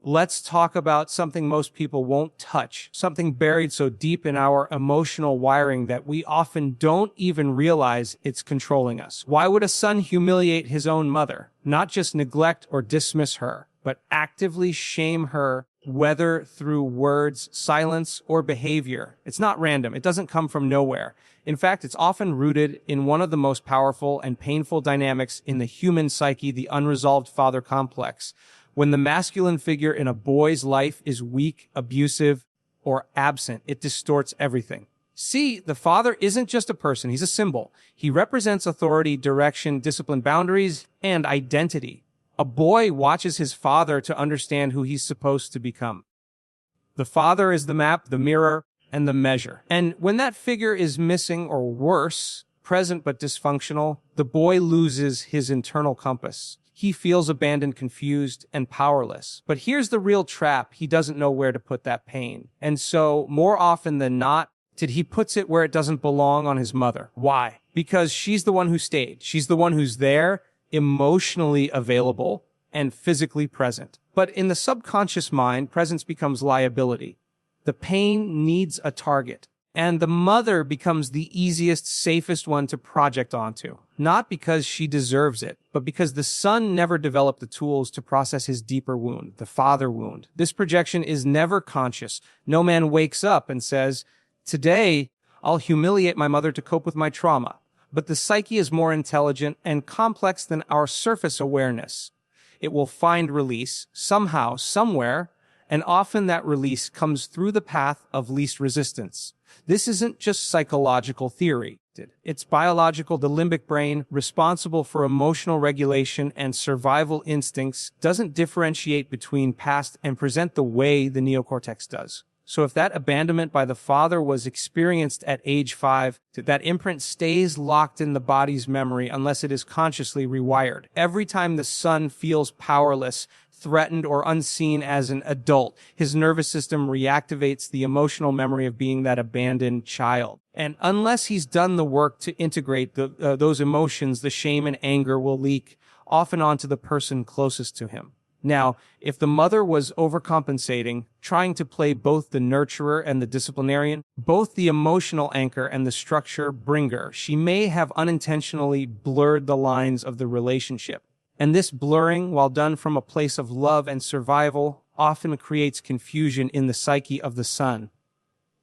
Let's talk about something most people won't touch, something buried so deep in our emotional wiring that we often don't even realize it's controlling us. Why would a son humiliate his own mother? Not just neglect or dismiss her, but actively shame her, whether through words, silence, or behavior. It's not random. It doesn't come from nowhere. In fact, it's often rooted in one of the most powerful and painful dynamics in the human psyche, the unresolved father complex. When the masculine figure in a boy's life is weak, abusive, or absent, it distorts everything. See, the father isn't just a person, he's a symbol. He represents authority, direction, discipline, boundaries, and identity. A boy watches his father to understand who he's supposed to become. The father is the map, the mirror, and the measure. And when that figure is missing or worse, present but dysfunctional, the boy loses his internal compass. He feels abandoned, confused, and powerless. But here's the real trap. He doesn't know where to put that pain. And so, more often than not, he puts it where it doesn't belong, on his mother. Why? Because she's the one who stayed. She's the one who's there, emotionally available, and physically present. But in the subconscious mind, presence becomes liability. The pain needs a target. And the mother becomes the easiest, safest one to project onto. Not because she deserves it, but because the son never developed the tools to process his deeper wound, the father wound. This projection is never conscious. No man wakes up and says, "Today, I'll humiliate my mother to cope with my trauma." But the psyche is more intelligent and complex than our surface awareness. It will find release, somehow, somewhere, and often that release comes through the path of least resistance. This isn't just psychological theory. It's biological. The limbic brain, responsible for emotional regulation and survival instincts, doesn't differentiate between past and present the way the neocortex does. So if that abandonment by the father was experienced at age 5, that imprint stays locked in the body's memory unless it is consciously rewired. Every time the son feels powerless, threatened, or unseen as an adult, his nervous system reactivates the emotional memory of being that abandoned child. And unless he's done the work to integrate those emotions, the shame and anger will leak, often onto the person closest to him. Now, if the mother was overcompensating, trying to play both the nurturer and the disciplinarian, both the emotional anchor and the structure bringer, she may have unintentionally blurred the lines of the relationship. And this blurring, while done from a place of love and survival, often creates confusion in the psyche of the son.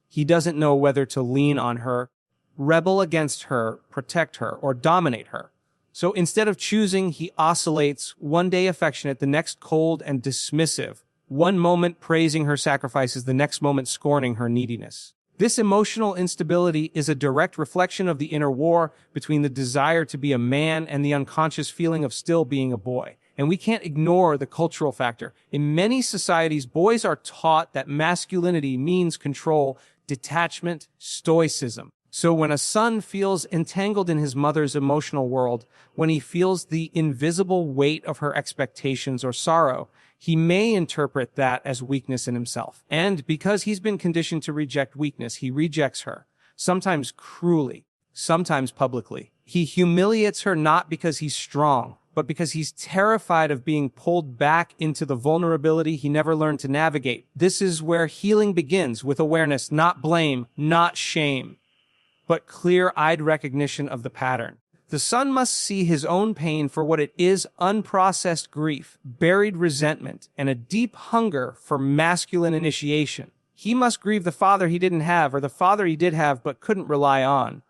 He doesn't know whether to lean on her, rebel against her, protect her, or dominate her. So instead of choosing, he oscillates, one day affectionate, the next cold and dismissive, one moment praising her sacrifices, the next moment scorning her neediness. This emotional instability is a direct reflection of the inner war between the desire to be a man and the unconscious feeling of still being a boy. And we can't ignore the cultural factor. In many societies, boys are taught that masculinity means control, detachment, stoicism. So when a son feels entangled in his mother's emotional world, when he feels the invisible weight of her expectations or sorrow, he may interpret that as weakness in himself. And because he's been conditioned to reject weakness, he rejects her, sometimes cruelly, sometimes publicly. He humiliates her not because he's strong, but because he's terrified of being pulled back into the vulnerability he never learned to navigate. This is where healing begins, with awareness, not blame, not shame, but clear-eyed recognition of the pattern. The son must see his own pain for what it is: unprocessed grief, buried resentment, and a deep hunger for masculine initiation. He must grieve the father he didn't have, or the father he did have but couldn't rely on.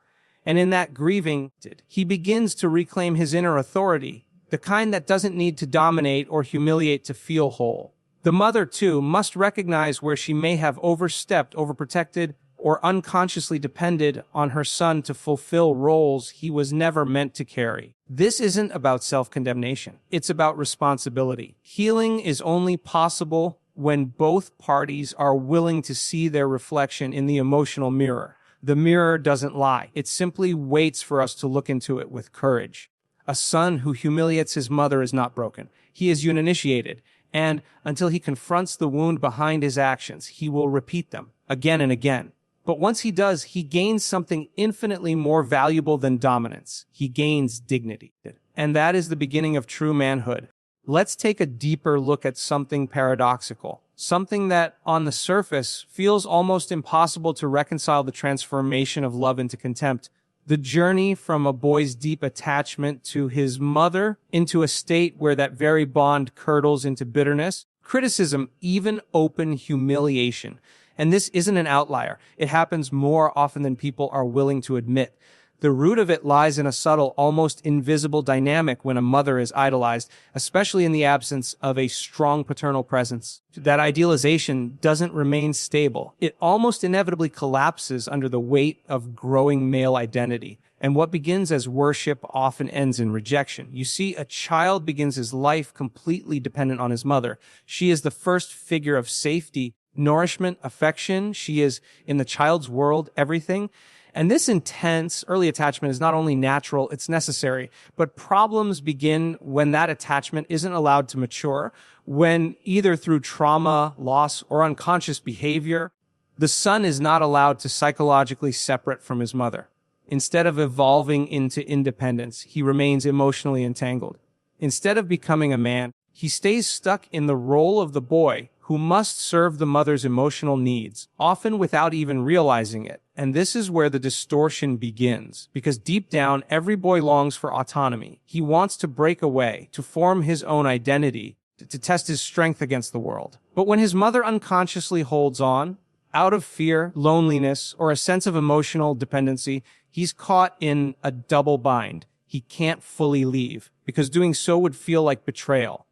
And in that grieving, he begins to reclaim his inner authority, the kind that doesn't need to dominate or humiliate to feel whole. The mother, too, must recognize where she may have overstepped, overprotected, or unconsciously depended on her son to fulfill roles he was never meant to carry. This isn't about self-condemnation. It's about responsibility. Healing is only possible when both parties are willing to see their reflection in the emotional mirror. The mirror doesn't lie. It simply waits for us to look into it with courage. A son who humiliates his mother is not broken. He is uninitiated. And until he confronts the wound behind his actions, he will repeat them again and again. But once he does, he gains something infinitely more valuable than dominance. He gains dignity. And that is the beginning of true manhood. Let's take a deeper look at something paradoxical, something that, on the surface, feels almost impossible to reconcile: the transformation of love into contempt. The journey from a boy's deep attachment to his mother into a state where that very bond curdles into bitterness, criticism, even open humiliation. And this isn't an outlier. It happens more often than people are willing to admit. The root of it lies in a subtle, almost invisible dynamic when a mother is idolized, especially in the absence of a strong paternal presence. That idealization doesn't remain stable. It almost inevitably collapses under the weight of growing male identity. And what begins as worship often ends in rejection. You see, a child begins his life completely dependent on his mother. She is the first figure of safety, nourishment, affection. She is, in the child's world, everything. And this intense early attachment is not only natural, it's necessary. But problems begin when that attachment isn't allowed to mature, when either through trauma, loss, or unconscious behavior, the son is not allowed to psychologically separate from his mother. Instead of evolving into independence, he remains emotionally entangled. Instead of becoming a man, he stays stuck in the role of the boy who must serve the mother's emotional needs, often without even realizing it. And this is where the distortion begins, because deep down, every boy longs for autonomy. He wants to break away, to form his own identity, to test his strength against the world. But when his mother unconsciously holds on, out of fear, loneliness, or a sense of emotional dependency, he's caught in a double bind. He can't fully leave, because doing so would feel like betrayal.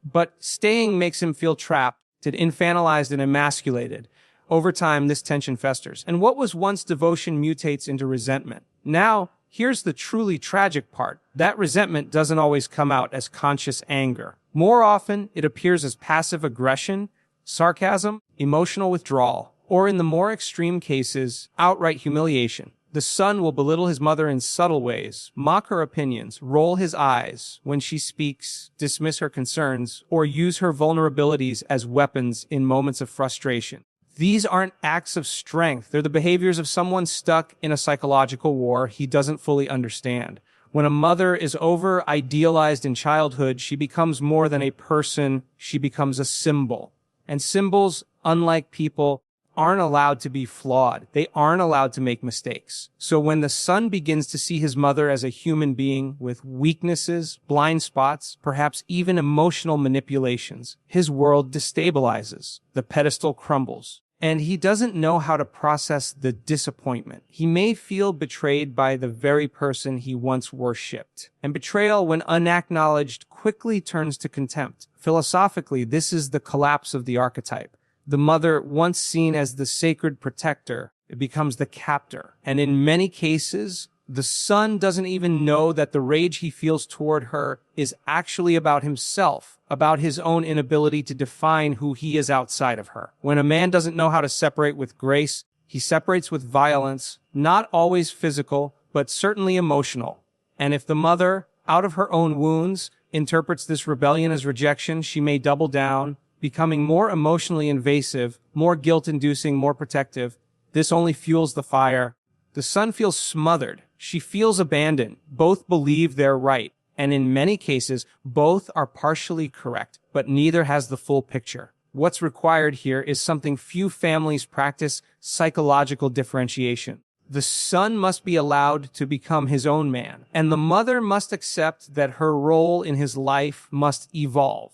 But staying makes him feel trapped, infantilized and emasculated. Over time, this tension festers, and what was once devotion mutates into resentment. Now, here's the truly tragic part. That resentment doesn't always come out as conscious anger. More often, it appears as passive aggression, sarcasm, emotional withdrawal, or in the more extreme cases, outright humiliation. The son will belittle his mother in subtle ways, mock her opinions, roll his eyes when she speaks, dismiss her concerns, or use her vulnerabilities as weapons in moments of frustration. These aren't acts of strength. They're the behaviors of someone stuck in a psychological war he doesn't fully understand. When a mother is over-idealized in childhood, she becomes more than a person. She becomes a symbol. And symbols, unlike people, aren't allowed to be flawed. They aren't allowed to make mistakes. So when the son begins to see his mother as a human being with weaknesses, blind spots, perhaps even emotional manipulations, his world destabilizes. The pedestal crumbles. And he doesn't know how to process the disappointment. He may feel betrayed by the very person he once worshipped. And betrayal, when unacknowledged, quickly turns to contempt. Philosophically, this is the collapse of the archetype. The mother, once seen as the sacred protector, it becomes the captor. And in many cases, the son doesn't even know that the rage he feels toward her is actually about himself, about his own inability to define who he is outside of her. When a man doesn't know how to separate with grace, he separates with violence, not always physical, but certainly emotional. And if the mother, out of her own wounds, interprets this rebellion as rejection, she may double down, becoming more emotionally invasive, more guilt-inducing, more protective. This only fuels the fire. The son feels smothered. She feels abandoned. Both believe they're right. And in many cases, both are partially correct, but neither has the full picture. What's required here is something few families practice: psychological differentiation. The son must be allowed to become his own man, and the mother must accept that her role in his life must evolve.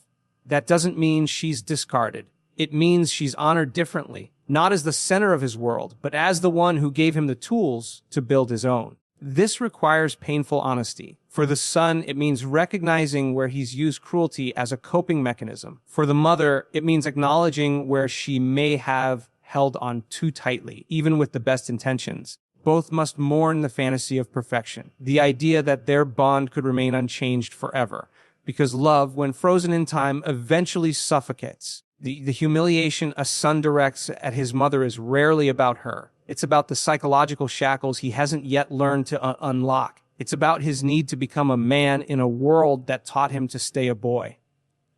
That doesn't mean she's discarded. It means she's honored differently, not as the center of his world, but as the one who gave him the tools to build his own. This requires painful honesty. For the son, it means recognizing where he's used cruelty as a coping mechanism. For the mother, it means acknowledging where she may have held on too tightly, even with the best intentions. Both must mourn the fantasy of perfection, the idea that their bond could remain unchanged forever. Because love, when frozen in time, eventually suffocates. The humiliation a son directs at his mother is rarely about her. It's about the psychological shackles he hasn't yet learned to unlock. It's about his need to become a man in a world that taught him to stay a boy.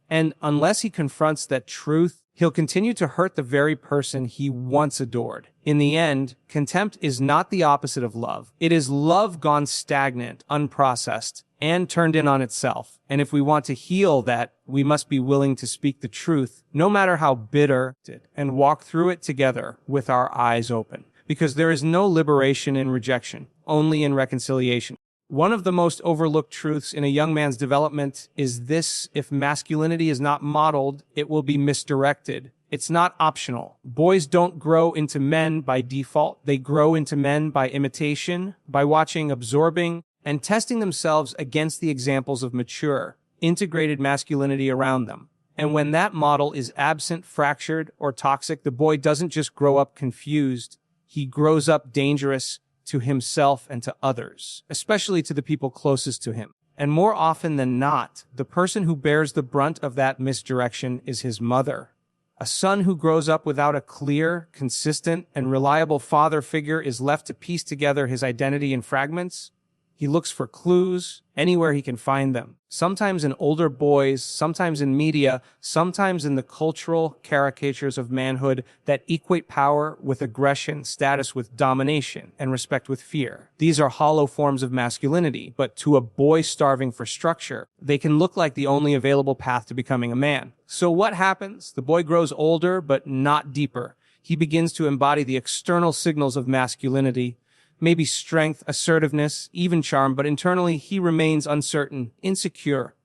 And unless he confronts that truth, He'll continue to hurt the very person he once adored. In the end, contempt is not the opposite of love. It is love gone stagnant, unprocessed, and turned in on itself. And if we want to heal that, we must be willing to speak the truth, no matter how bitter, and walk through it together with our eyes open. Because there is no liberation in rejection, only in reconciliation. One of the most overlooked truths in a young man's development is this: if masculinity is not modeled, it will be misdirected. It's not optional. Boys don't grow into men by default. They grow into men by imitation, by watching, absorbing, and testing themselves against the examples of mature, integrated masculinity around them. And when that model is absent, fractured, or toxic, the boy doesn't just grow up confused. He grows up dangerous to himself and to others, especially to the people closest to him. And more often than not, the person who bears the brunt of that misdirection is his mother. A son who grows up without a clear, consistent, and reliable father figure is left to piece together his identity in fragments. He looks for clues anywhere he can find them. Sometimes in older boys, sometimes in media, sometimes in the cultural caricatures of manhood that equate power with aggression, status with domination, and respect with fear. These are hollow forms of masculinity, but to a boy starving for structure, they can look like the only available path to becoming a man. So what happens? The boy grows older, but not deeper. He begins to embody the external signals of masculinity, maybe strength, assertiveness, even charm, but internally he remains uncertain, insecure,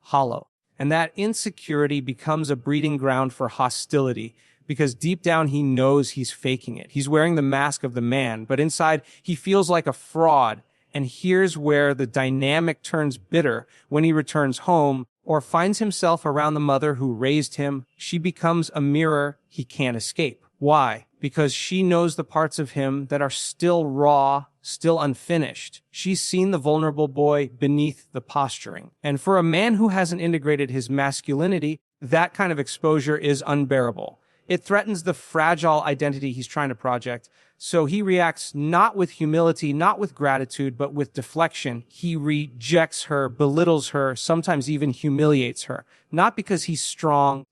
hollow. And that insecurity becomes a breeding ground for hostility, because deep down he knows he's faking it. He's wearing the mask of the man, but inside he feels like a fraud. And here's where the dynamic turns bitter. When he returns home or finds himself around the mother who raised him, she becomes a mirror he can't escape. Why? Because she knows the parts of him that are still raw, still unfinished. She's seen the vulnerable boy beneath the posturing. And for a man who hasn't integrated his masculinity, that kind of exposure is unbearable. It threatens the fragile identity he's trying to project. So he reacts not with humility, not with gratitude, but with deflection. He rejects her, belittles her, sometimes even humiliates her. Not because he's strong,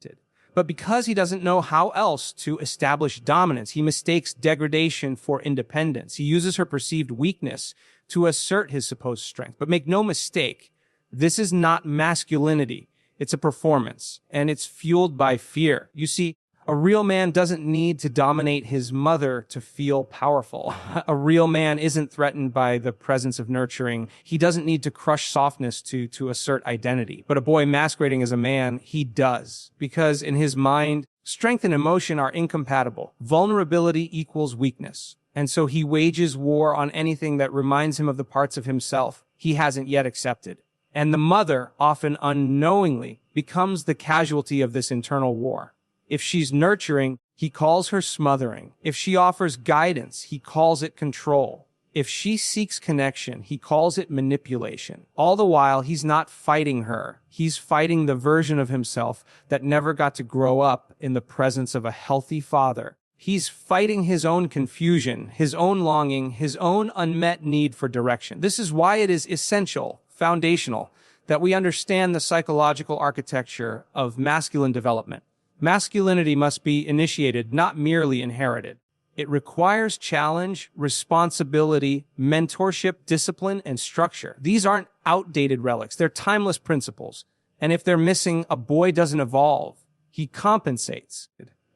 but because he doesn't know how else to establish dominance. He mistakes degradation for independence. He uses her perceived weakness to assert his supposed strength. But make no mistake, this is not masculinity. It's a performance, and it's fueled by fear. You see, a real man doesn't need to dominate his mother to feel powerful. A real man isn't threatened by the presence of nurturing. He doesn't need to crush softness to assert identity. But a boy masquerading as a man, he does. Because in his mind, strength and emotion are incompatible. Vulnerability equals weakness. And so he wages war on anything that reminds him of the parts of himself he hasn't yet accepted. And the mother, often unknowingly, becomes the casualty of this internal war. If she's nurturing, he calls her smothering. If she offers guidance, he calls it control. If she seeks connection, he calls it manipulation. All the while, he's not fighting her. He's fighting the version of himself that never got to grow up in the presence of a healthy father. He's fighting his own confusion, his own longing, his own unmet need for direction. This is why it is essential, foundational, that we understand the psychological architecture of masculine development. Masculinity must be initiated, not merely inherited. It requires challenge, responsibility, mentorship, discipline, and structure. These aren't outdated relics. They're timeless principles. And if they're missing, a boy doesn't evolve. He compensates.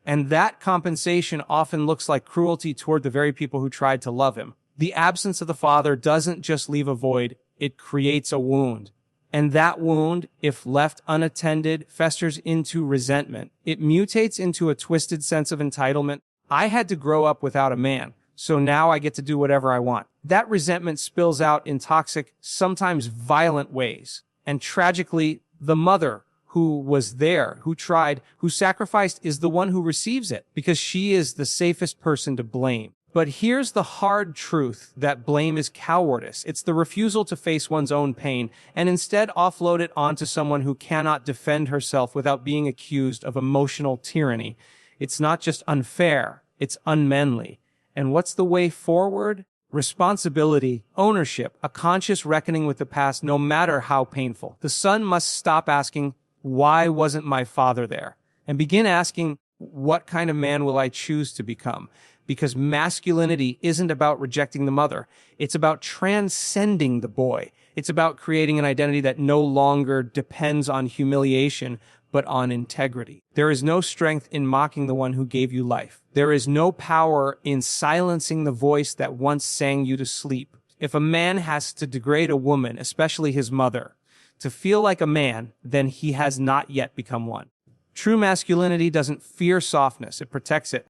And that compensation often looks like cruelty toward the very people who tried to love him. The absence of the father doesn't just leave a void, it creates a wound. And that wound, if left unattended, festers into resentment. It mutates into a twisted sense of entitlement. I had to grow up without a man, so now I get to do whatever I want. That resentment spills out in toxic, sometimes violent ways. And tragically, the mother who was there, who tried, who sacrificed, is the one who receives it, because she is the safest person to blame. But here's the hard truth that blame is cowardice. It's the refusal to face one's own pain and instead offload it onto someone who cannot defend herself without being accused of emotional tyranny. It's not just unfair, it's unmanly. And what's the way forward? Responsibility, ownership, a conscious reckoning with the past, no matter how painful. The son must stop asking, "Why wasn't my father there?" and begin asking, what kind of man will I choose to become? Because masculinity isn't about rejecting the mother. It's about transcending the boy. It's about creating an identity that no longer depends on humiliation, but on integrity. There is no strength in mocking the one who gave you life. There is no power in silencing the voice that once sang you to sleep. If a man has to degrade a woman, especially his mother, to feel like a man, then he has not yet become one. True masculinity doesn't fear softness, it protects it.